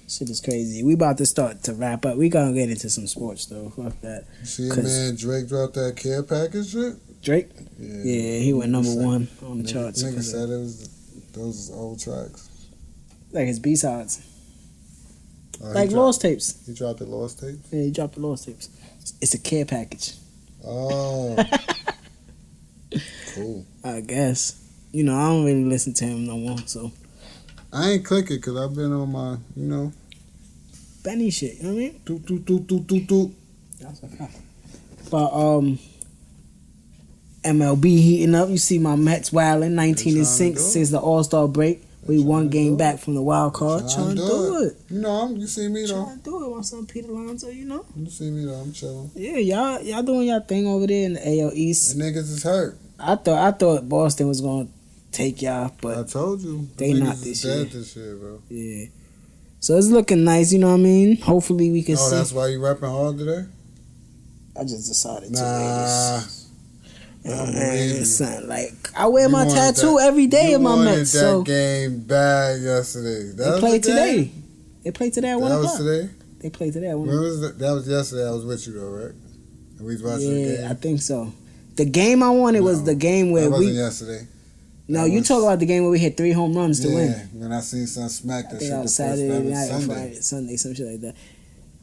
Shit is crazy. We about to start to wrap up. We gonna get into some sports though. Fuck that. You see a man Drake dropped that care package shit? Drake? Yeah, he went number one on the charts. Nigga said it was those old tracks. Like his B-sides. Oh, Like Lost Tapes. He dropped the Lost Tapes? Yeah, he dropped the Lost Tapes. It's a care package. Oh. Cool. I guess. I don't really listen to him no more, so. I ain't click it because I've been on my, Benny shit, you know what I mean? Doot. That's a fact. But, MLB heating up. You see my Mets wilding 19-6 since the All-Star break. We one game back from the wild card. Trying to do it. You see me though. Trying to do it. My son Peter Lonzo, You see me though. I'm chilling. Yeah, y'all doing y'all thing over there in the AL East. And niggas is hurt. I thought Boston was gonna take y'all, but I told you. They niggas not is this dead year. this year, bro. yeah. So it's looking nice, you know what I mean? Hopefully we can Oh, see. that's why you rapping hard today? I just decided Nah. to wear this. I don't believe you. Son, like I wear my You wanted tattoo that- every day you in my wanted Mets. that So game bad yesterday. That they was played the game? today. They played today at 1 That o'clock. was today? They played today at 1 When o'clock. was that? That was yesterday. I was with you though, right? And we was watching the Yeah, game. I think so. The game I wanted was No, the game where that wasn't we. yesterday. No, that you was- talk about the game where we hit 3 home runs to win. When I seen son smack I that think shit that the was first Saturday that was night or Sunday. Friday, Sunday, some shit like that.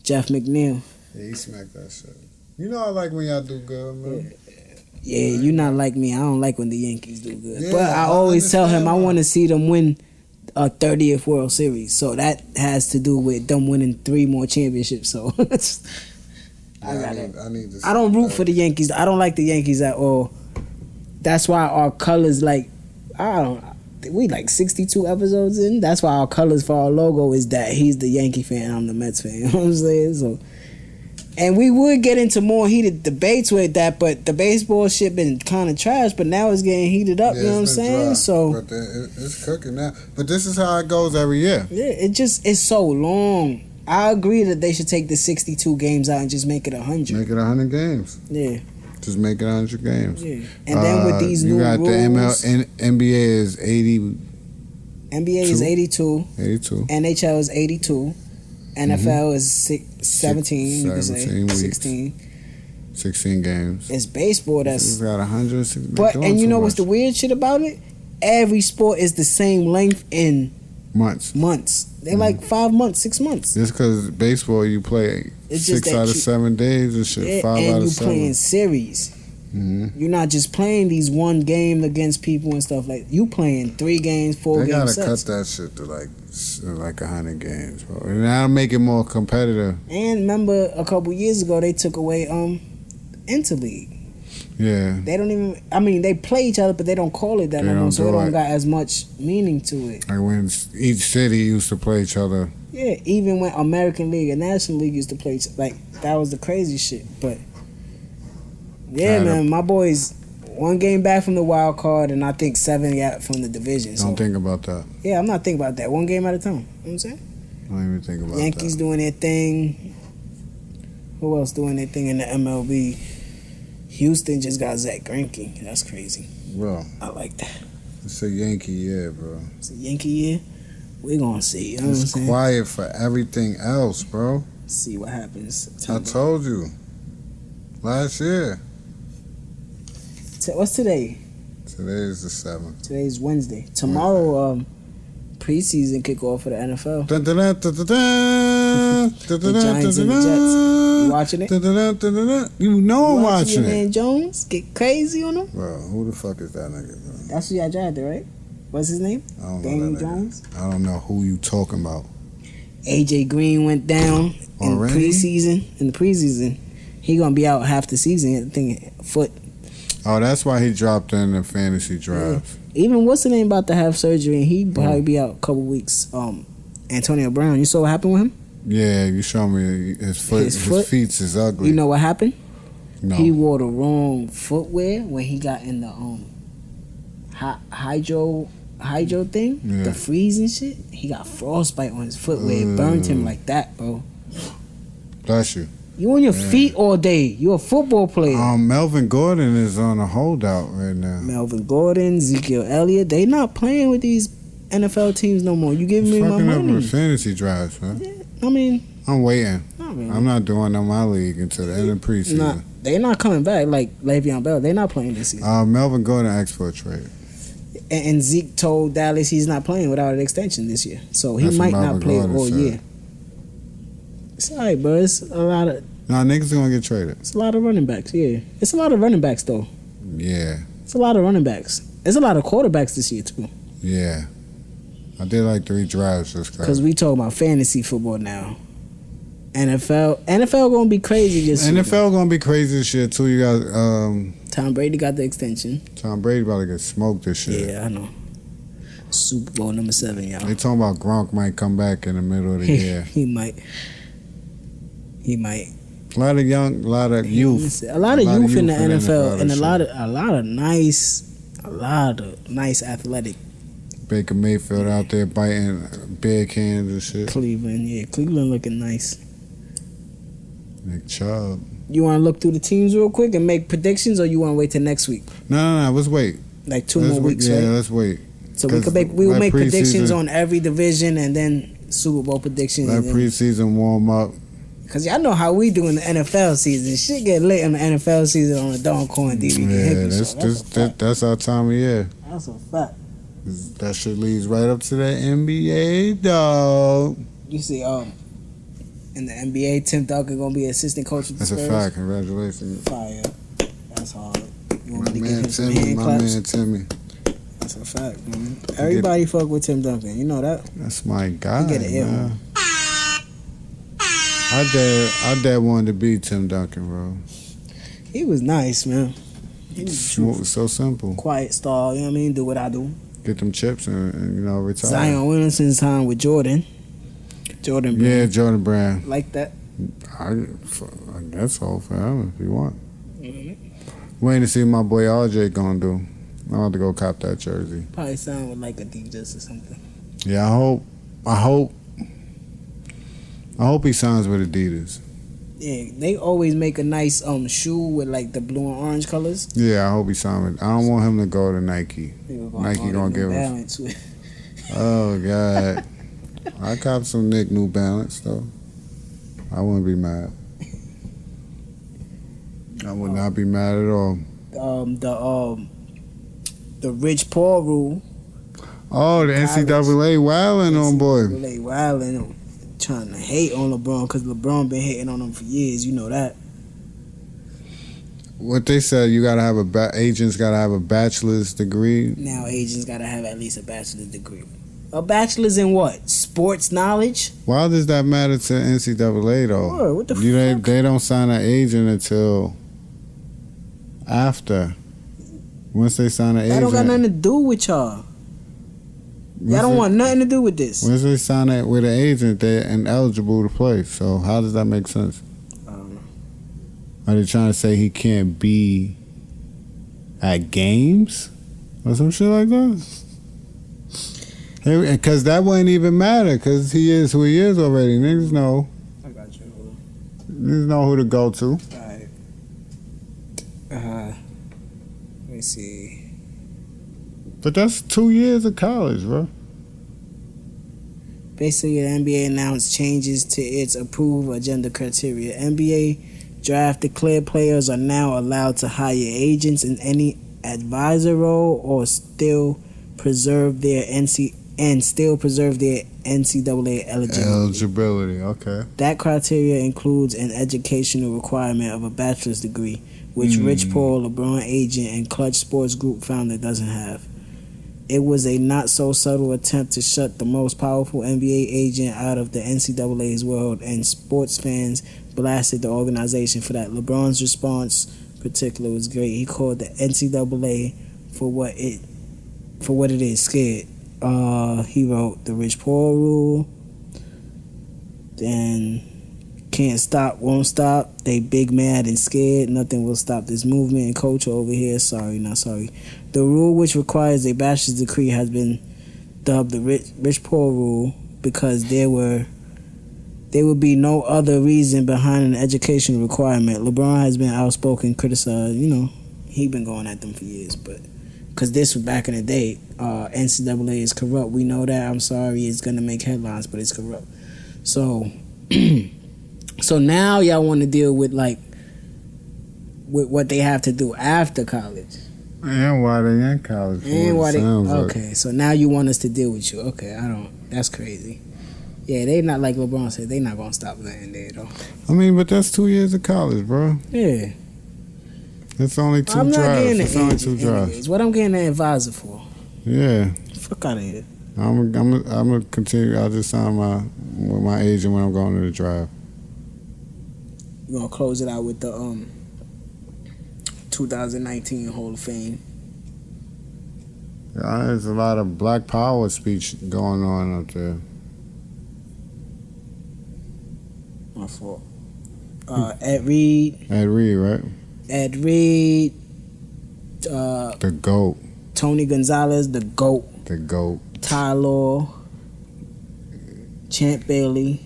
Jeff McNeil. Yeah, he smacked that shit. You know I like when y'all do good, man. Yeah, you not like me. I don't like when the Yankees do good. Yeah, but I I always tell him I understand want to see them win a 30th World Series. So that has to do with them winning 3 more championships. So I got it. I need to. I don't root for the Yankees. I don't like the Yankees at all. That's why our colors, like, we like 62 episodes in. That's why our colors for our logo is that he's the Yankee fan, I'm the Mets fan. You know what I'm saying? So, and we would get into more heated debates with that, but the baseball shit been kind of trash. But now it's getting heated up. Yeah, you know what I'm it's been saying? dry, So but it's cooking now. But this is how it goes every year. yeah, it's so long. I agree that they should take the 62 games out and just make it 100. Make it 100 games. Yeah, Just make it 100 games. yeah. And then with these you new got rules, the NBA is 80, NBA is 82. 82. NHL is 82. NFL is 17, you could say. 17 weeks. 16. 16 games. It's baseball It's that's. got 160. But, and you know what's the weird shit about it? Every sport is the same length in months? months. They're like 5 months, 6 months. Just because baseball, you play It's just 6 that out of you- 7 days and shit. Yeah, 5 and out you of 7. playing series. You're not just playing these one game against people and stuff like. You playing 3 games, 4 They game gotta sets. cut that shit to like 100 games, bro. And that'll make it more competitive. And remember, a couple years ago they took away interleague. Yeah. They don't even. I mean, they play each other, but they don't call it that They no more. don't So it do don't it. got as much meaning to it. Like when each city used to play each other. Yeah, even when American League and National League used to play, like that was the crazy shit. But yeah, Kinda. man, my boys 1 game back from the wild card, and I think 7 out from the division. So Don't think about that. yeah, I'm not thinking about that. 1 game at a time. You know what I'm saying? Don't even think about Yankees that. doing their thing. Who else doing their thing in the MLB? Houston just got Zach Greinke. That's crazy. Bro, I like that. it's a Yankee year, bro. It's a Yankee year. We're gonna see. You know what I'm It's saying? quiet for everything else, bro. See what happens. I September. told you. Last year. What's today? Today is the 7th. Today's Wednesday. Tomorrow, preseason kickoff for the NFL. Dun, dun, dun, dun, dun, dun. Dun, dun, The dun, Giants dun, and the dun, Jets. You watching it? dun, dun, dun, dun, dun, dun. You know I'm watching your it. man Jones get crazy on him. Bro, who the fuck is that nigga, bro? That's who y'all drafted, right? What's his name? I don't know Daniel that nigga. Jones. I don't know who you talking about. AJ Green went down in Already? preseason. In the preseason, he gonna be out half the season. I think foot. Oh, that's why he dropped in the fantasy drafts. Even what's the name about to have surgery, and he probably be out a couple weeks. Antonio Brown. You saw what happened with him? Yeah, you showed me his foot. His His foot? feet is ugly. You know what happened? no. He wore the wrong footwear when he got in the hydro thing, Yeah. the freeze and shit. He got frostbite on his footwear. It burned him like that, bro. Bless you. You on your feet all day. You a football player. Melvin Gordon is on a holdout right now. Melvin Gordon, Ezekiel Elliott, they not playing with these NFL teams no more. You giving He's me my fucking up money? with fantasy drafts, man. I mean, I'm waiting. not really. I'm not doing on my league until the end of preseason. Nah, they not coming back like Le'Veon Bell. They not playing this season. Melvin Gordon asked for a trade. And Zeke told Dallas he's not playing without an extension this year, so he That's what might not Melvin play Gordon all said. year. It's alright, bro. It's a lot of Niggas gonna get traded. running backs. Yeah, it's a lot of running backs though. Yeah, It's a lot of running backs. It's a lot of quarterbacks this year too. yeah. I did like 3 drives this guy. Because we talk about fantasy football now. NFL gonna be crazy this year. NFL gonna be crazy this year too. You got Tom Brady got the extension. Tom Brady about to get smoked this year. Yeah, I know. Super Bowl number 7, y'all. They talking about Gronk might come back in the middle of the year. He might. A lot of youth. A lot of youth in the NFL, and this a year. lot of nice athletic Baker Mayfield out there biting big hands and shit. Cleveland. Yeah, Cleveland looking nice. Nick Chubb. You want to look through the teams real quick and make predictions, or you want to wait till next week? No. Let's wait. Like 2 more weeks, yeah, right? let's wait. So we 'Cause will let make predictions preseason- on every division and then Super Bowl predictions. Let preseason warm up. Because y'all know how we do in the NFL season. Shit get lit in the NFL season on the Don Corn DVD. Yeah, Hippie show. that's our time of year. That's a fact. That shit leads right up to the NBA, dog. You see, in the NBA, Tim Duncan gonna be assistant coach with the That's a Spurs. fact. Congratulations. Fire. That's hard. You want My me to give man him some Timmy. hand My claps? man Timmy. That's a fact, man. Everybody fuck with Tim Duncan. You know that? That's my guy, get an ear man. hole. I dad wanted to be Tim Duncan, bro. He was nice, man. He was Smooth, so simple. quiet star. You know what I mean? Do what I do. Get them chips and retire. Zion Williamson's time with Jordan. Jordan Brand. Yeah, Jordan Brand. Like that. I guess so for him if you want. Waiting to see what my boy RJ gonna do. I'm about to go cop that jersey. Probably sound with like Adidas or something. Yeah, I hope he signs with Adidas. Yeah, they always make a nice shoe with like the blue and orange colors. Yeah, I hope he signs with. I don't want him to go to Nike. People Nike call gonna it give New us. Balance with- Oh God, I cop some New Balance though. I wouldn't be mad. I would not be mad at all. The Rich Paul rule. Oh, the NCAA wilding on boy. They wilding, trying to hate on LeBron because LeBron been hating on him for years. You know that. What they said, you gotta have agents gotta have a bachelor's degree. Now agents gotta have at least a bachelor's degree. A bachelor's in what? Sports knowledge? Why does that matter to NCAA though? Sure, what the fuck? They don't sign an agent until after. Once they sign an That agent, don't got nothing to do with y'all. Y'all don't want nothing to do with this. Once they sign it with an agent, they're ineligible to play. So how does that make sense? Are they trying to say he can't be at games or some shit like that? Because that wouldn't even matter because he is who he is already. Niggas know. I got you. You know who to go to. Alright. Let me see. But that's 2 years of college, bro. Basically, the NBA announced changes to its approved agenda criteria. NBA draft declared players are now allowed to hire agents in any advisor role or still preserve their NCAA eligibility. Eligibility, okay. That criteria includes an educational requirement of a bachelor's degree, which Rich Paul, LeBron agent, and Clutch Sports Group founder doesn't have. It was a not-so-subtle attempt to shut the most powerful NBA agent out of the NCAA's world, and sports fans blasted the organization for that. LeBron's response, in particular, was great. He called the NCAA for what it is, scared. He wrote the Rich Paul rule, then can't stop, won't stop. They big, mad, and scared. Nothing will stop this movement and culture over here. Sorry, not sorry. The rule, which requires a bachelor's degree, has been dubbed the Rich Paul rule because there would be no other reason behind an education requirement. LeBron has been outspoken, criticized. He been going at them for years, but because this was back in the day. NCAA is corrupt. We know that. I'm sorry, it's gonna make headlines, but it's corrupt. So, so now y'all want to deal with what they have to do after college. And why they in college. And why they okay. So now you want us to deal with you. Okay, that's crazy. Yeah, they not like LeBron said, they not gonna stop nothing there though. I mean, but that's 2 years of college, bro. Yeah. It's only two I'm drives. not getting It's only two drives. What I'm getting an advisor for. Yeah. Fuck out of here. I'm gonna continue. I'll just sign with my agent when I'm going to the drive. We're gonna close it out with the 2019 Hall of Fame. Yeah, there's a lot of Black Power speech going on up there. My fault. Ed Reed. Ed Reed, right? Ed Reed. The GOAT. Tony Gonzalez, the GOAT. The GOAT. Ty Law. Champ Bailey.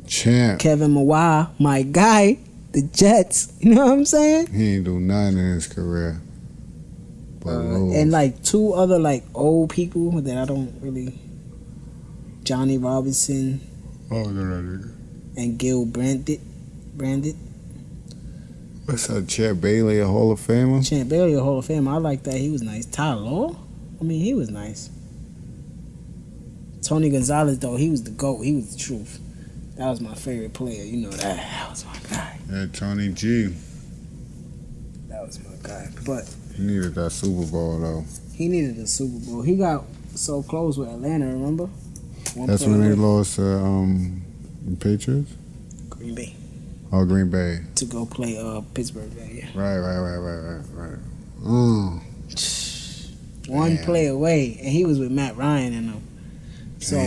Champ. Kevin Mawai, my guy. The Jets. You know what I'm saying? He ain't do nothing in his career. And two other old people that I don't really. Johnny Robinson. Oh, no. And Gil Brandit. What's up, Champ Bailey, a Hall of Famer? Champ Bailey, a Hall of Famer. I like that. He was nice. Ty Law? I mean, he was nice. Tony Gonzalez, though, he was the GOAT. He was the truth. That was my favorite player. You know that. That was my guy. Yeah, Tony G. That was my guy. But He needed that Super Bowl, though. he needed a Super Bowl. He got so close with Atlanta, remember? That's when they lost to the Patriots? Green Bay. Oh, Green Bay. To go play Pittsburgh that year. Right. One play away, and he was with Matt Ryan and them. So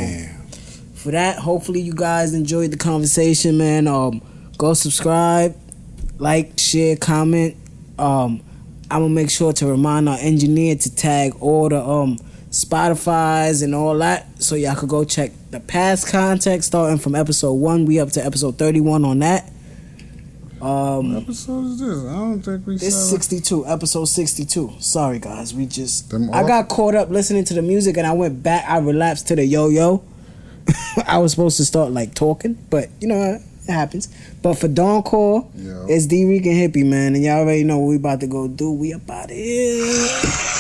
for that, hopefully you guys enjoyed the conversation, man. Go subscribe, like, share, comment. I'm gonna make sure to remind our engineer to tag all the Spotify's and all that, so y'all could go check the past content starting from episode 1. We up to episode 31 on that. What episode is this? I don't think we This saw is 62, episode 62. Sorry, guys. Them I got caught up listening to the music and I went back. I relapsed to the yo-yo. I was supposed to start talking, but it happens. But for Dawn Call, it's D-Reek and Hippie, man. And y'all already know what we about to go do. We about it.